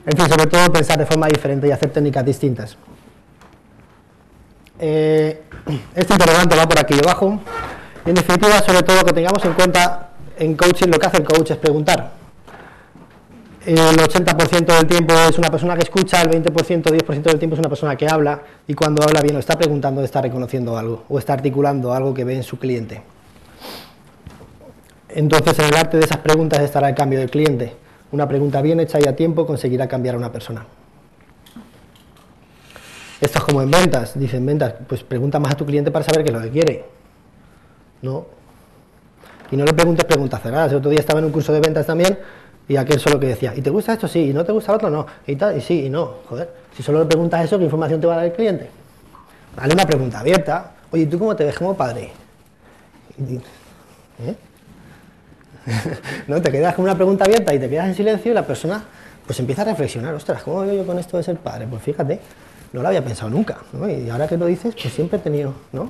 En fin, sobre todo pensar de forma diferente y hacer técnicas distintas. Este interrogante va por aquí debajo. Y en definitiva, sobre todo, que tengamos en cuenta en coaching, lo que hace el coach es preguntar. El 80% del tiempo es una persona que escucha, el 20%, 10% del tiempo es una persona que habla, y cuando habla bien o está preguntando, está reconociendo algo o está articulando algo que ve en su cliente. Entonces, en el arte de esas preguntas estará el cambio del cliente. Una pregunta bien hecha y a tiempo conseguirá cambiar a una persona. Esto es como en ventas. Dicen ventas, pues pregunta más a tu cliente para saber qué es lo que quiere. No. Y no le preguntes preguntas cerradas. El otro día estaba en un curso de ventas también y aquel solo que decía, ¿y te gusta esto? Sí, ¿y no te gusta el otro? No. Y tal, y sí, y no. Joder, si solo le preguntas eso, ¿qué información te va a dar el cliente? Dale una pregunta abierta. Oye, ¿tú cómo te ves como padre? ¿Eh? No, te quedas con una pregunta abierta y te quedas en silencio y la persona pues empieza a reflexionar. Ostras, ¿cómo veo yo con esto de ser padre? Pues fíjate, no lo había pensado nunca, ¿no? Y ahora que lo dices, pues siempre he tenido, ¿no?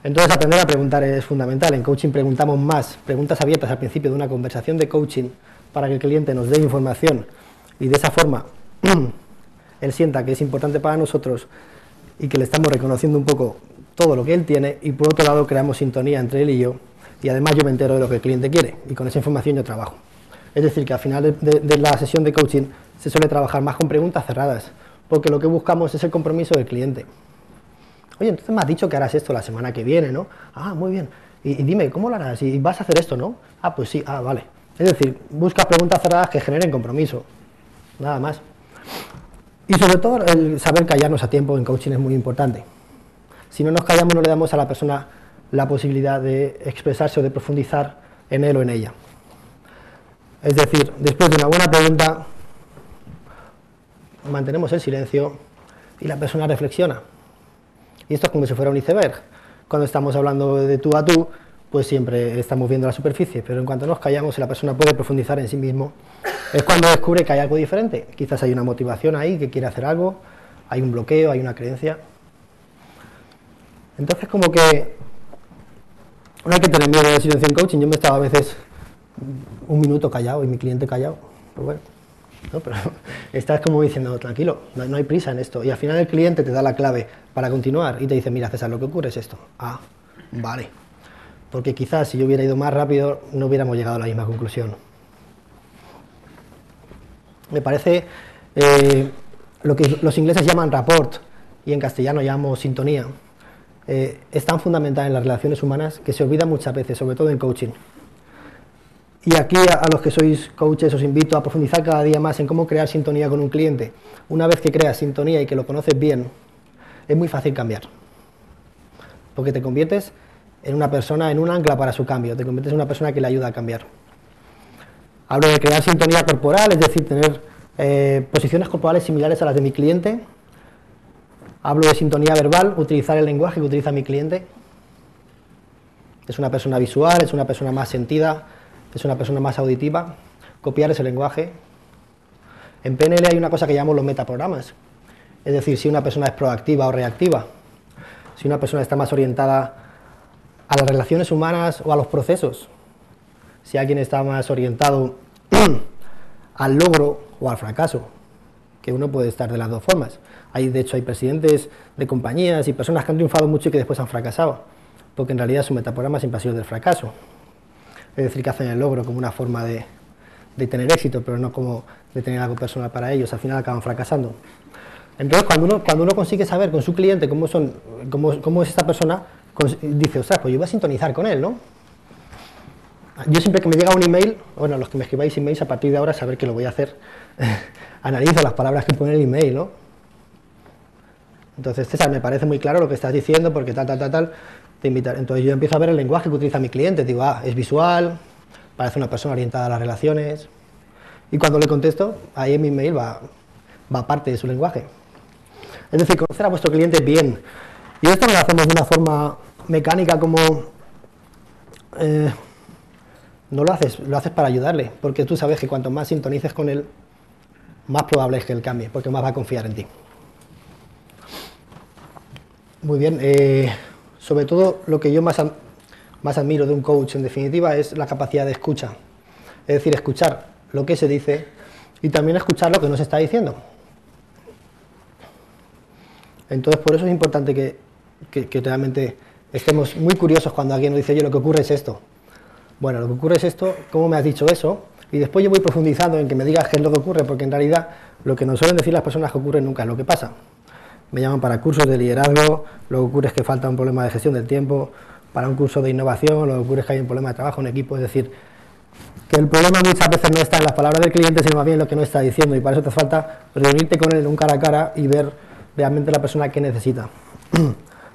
Entonces aprender a preguntar es fundamental. En coaching preguntamos más preguntas abiertas al principio de una conversación de coaching para que el cliente nos dé información y de esa forma él sienta que es importante para nosotros y que le estamos reconociendo un poco todo lo que él tiene, y por otro lado creamos sintonía entre él y yo, y además yo me entero de lo que el cliente quiere y con esa información yo trabajo. Es decir, que al final de la sesión de coaching se suele trabajar más con preguntas cerradas, porque lo que buscamos es el compromiso del cliente. Oye, entonces me has dicho que harás esto la semana que viene, ¿no? Ah, muy bien. Y dime, ¿cómo lo harás? ¿Y vas a hacer esto, no? Ah, pues sí, ah, vale. Es decir, busca preguntas cerradas que generen compromiso, nada más. Y sobre todo el saber callarnos a tiempo en coaching es muy importante. Si no nos callamos, no le damos a la persona la posibilidad de expresarse o de profundizar en él o en ella. Es decir, después de una buena pregunta, mantenemos el silencio y la persona reflexiona. Y esto es como si fuera un iceberg. Cuando estamos hablando de tú a tú, pues siempre estamos viendo la superficie, pero en cuanto nos callamos y la persona puede profundizar en sí mismo, es cuando descubre que hay algo diferente. Quizás hay una motivación ahí, que quiere hacer algo, hay un bloqueo, hay una creencia. Entonces, como que no hay que tener miedo de silencio en coaching. Yo me estaba a veces un minuto callado y mi cliente callado. Pues bueno, ¿no? Pero estás como diciendo, tranquilo, no hay prisa en esto. Y al final el cliente te da la clave para continuar y te dice, mira, César, lo que ocurre es esto. Ah, vale. Porque quizás si yo hubiera ido más rápido no hubiéramos llegado a la misma conclusión. Me parece lo que los ingleses llaman rapport y en castellano llamamos sintonía. Es tan fundamental en las relaciones humanas que se olvida muchas veces, sobre todo en coaching. Y aquí a los que sois coaches os invito a profundizar cada día más en cómo crear sintonía con un cliente. Una vez que creas sintonía y que lo conoces bien, es muy fácil cambiar. Porque te conviertes en una persona, en un ancla para su cambio, te conviertes en una persona que le ayuda a cambiar. Hablo de crear sintonía corporal, es decir, tener posiciones corporales similares a las de mi cliente. Hablo de sintonía verbal, utilizar el lenguaje que utiliza mi cliente. Es una persona visual, es una persona más sentida, es una persona más auditiva. Copiar ese lenguaje. En PNL hay una cosa que llamamos los metaprogramas. Es decir, si una persona es proactiva o reactiva. Si una persona está más orientada a las relaciones humanas o a los procesos. Si alguien está más orientado al logro o al fracaso. Que uno puede estar de las dos formas. De hecho, hay presidentes de compañías y personas que han triunfado mucho y que después han fracasado, porque en realidad su metaprograma siempre ha sido del fracaso. Es decir, que hacen el logro como una forma de tener éxito, pero no como de tener algo personal para ellos, al final acaban fracasando. Entonces, cuando uno consigue saber con su cliente cómo es esta persona, dice, ostras, pues yo voy a sintonizar con él, ¿no? Yo siempre que me llega un email, bueno, los que me escribáis emails, a partir de ahora saber que lo voy a hacer, analizo las palabras que pone el email, ¿no? Entonces, César, me parece muy claro lo que estás diciendo, porque tal, te invitar. Entonces yo empiezo a ver el lenguaje que utiliza mi cliente, digo, es visual, parece una persona orientada a las relaciones, y cuando le contesto, ahí en mi email va parte de su lenguaje. Es decir, conocer a vuestro cliente bien. Y esto no lo hacemos de una forma mecánica como... no lo haces para ayudarle, porque tú sabes que cuanto más sintonices con él, más probable es que él cambie, porque más va a confiar en ti. Muy bien, sobre todo lo que yo más admiro de un coach, en definitiva, es la capacidad de escucha. Es decir, escuchar lo que se dice, y también escuchar lo que nos está diciendo. Entonces, por eso es importante que realmente estemos muy curiosos cuando alguien nos dice, oye, lo que ocurre es esto. Bueno, lo que ocurre es esto, ¿cómo me has dicho eso? Y después yo voy profundizando en que me digas qué es lo que ocurre, porque en realidad lo que nos suelen decir las personas que ocurre nunca es lo que pasa. Me llaman para cursos de liderazgo, lo que ocurre es que falta un problema de gestión del tiempo, para un curso de innovación, lo que ocurre es que hay un problema de trabajo en equipo, es decir, que el problema muchas veces no está en las palabras del cliente, sino más bien en lo que no está diciendo, y para eso te falta reunirte con él en un cara a cara y ver realmente la persona que necesita.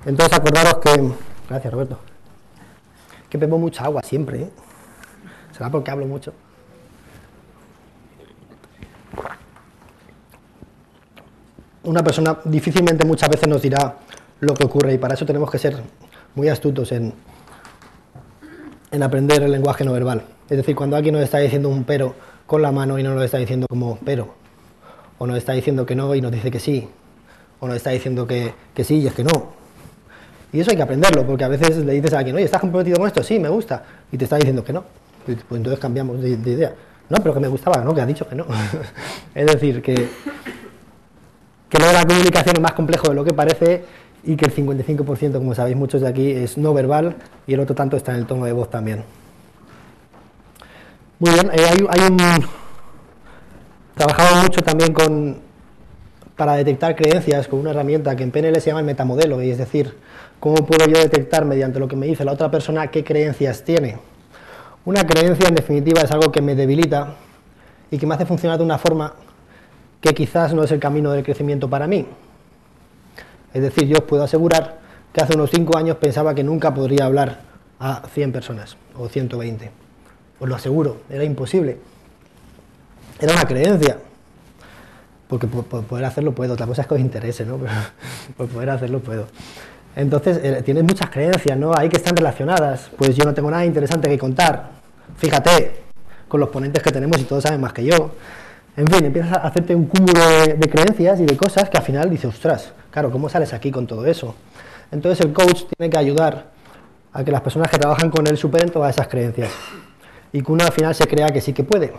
Entonces acordaros que... Gracias, Roberto. Que bebo mucha agua siempre, ¿eh? ¿Será porque hablo mucho? Una persona difícilmente muchas veces nos dirá lo que ocurre, y para eso tenemos que ser muy astutos en aprender el lenguaje no verbal. Es decir, cuando alguien nos está diciendo un pero con la mano y no nos está diciendo como pero, o nos está diciendo que no y nos dice que sí, o nos está diciendo que sí y es que no. Y eso hay que aprenderlo, porque a veces le dices a alguien, oye, ¿estás comprometido con esto? Sí, me gusta. Y te está diciendo que no. Pues entonces cambiamos de idea. No, pero que me gustaba, no, que ha dicho que no. Es decir, que lo de la comunicación es más complejo de lo que parece, y que el 55%, como sabéis muchos de aquí, es no verbal, y el otro tanto está en el tono de voz también. Muy bien, trabajamos mucho también para detectar creencias con una herramienta que en PNL se llama el metamodelo, y es decir, cómo puedo yo detectar mediante lo que me dice la otra persona qué creencias tiene. Una creencia, en definitiva, es algo que me debilita y que me hace funcionar de una forma que quizás no es el camino del crecimiento para mí. Es decir, yo os puedo asegurar que hace unos 5 años pensaba que nunca podría hablar a 100 personas o 120. Os lo aseguro, era imposible. Era una creencia. Porque por poder hacerlo puedo, otra cosa es que os interese, ¿no? Pero por poder hacerlo puedo. Entonces, tienes muchas creencias, ¿no? Ahí que están relacionadas. Pues yo no tengo nada interesante que contar. Fíjate, con los ponentes que tenemos y todos saben más que yo. En fin, empiezas a hacerte un cúmulo de creencias y de cosas que al final dices, ostras, claro, ¿cómo sales aquí con todo eso? Entonces el coach tiene que ayudar a que las personas que trabajan con él superen todas esas creencias y que uno al final se crea que sí que puede.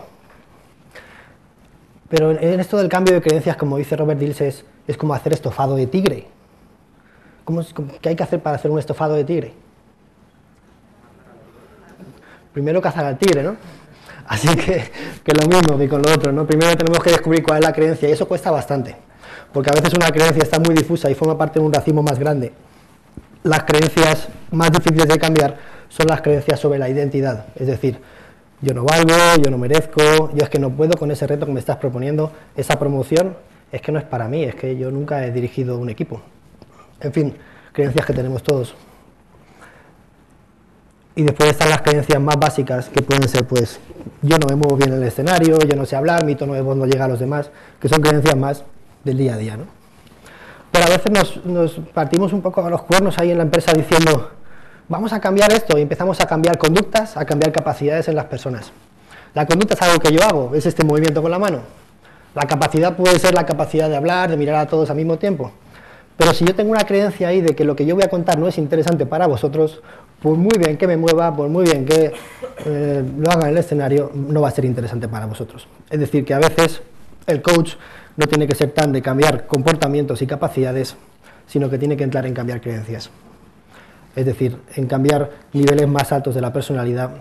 Pero en esto del cambio de creencias, como dice Robert Dills, es como hacer estofado de tigre. ¿Qué hay que hacer para hacer un estofado de tigre? Primero cazar al tigre, ¿no? Así que lo mismo que con lo otro, ¿no? Primero tenemos que descubrir cuál es la creencia, y eso cuesta bastante, porque a veces una creencia está muy difusa y forma parte de un racimo más grande. Las creencias más difíciles de cambiar son las creencias sobre la identidad, es decir, yo no valgo, yo no merezco, yo es que no puedo con ese reto que me estás proponiendo, esa promoción es que no es para mí, es que yo nunca he dirigido un equipo. En fin, creencias que tenemos todos. Y después están las creencias más básicas, que pueden ser, pues, yo no me muevo bien en el escenario, yo no sé hablar, mi tono de voz no llega a los demás, que son creencias más del día a día, ¿no? Pero a veces nos partimos un poco a los cuernos ahí en la empresa diciendo, vamos a cambiar esto, y empezamos a cambiar conductas, a cambiar capacidades en las personas. La conducta es algo que yo hago, es este movimiento con la mano. La capacidad puede ser la capacidad de hablar, de mirar a todos al mismo tiempo. Pero si yo tengo una creencia ahí de que lo que yo voy a contar no es interesante para vosotros, por muy bien que me mueva, por muy bien que lo haga en el escenario, no va a ser interesante para vosotros. Es decir, que a veces el coach no tiene que ser tan de cambiar comportamientos y capacidades, sino que tiene que entrar en cambiar creencias. Es decir, en cambiar niveles más altos de la personalidad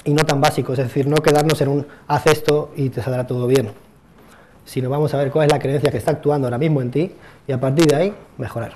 y no tan básicos, es decir, no quedarnos en un haz esto y te saldrá todo bien, sino vamos a ver cuál es la creencia que está actuando ahora mismo en ti y a partir de ahí mejorar.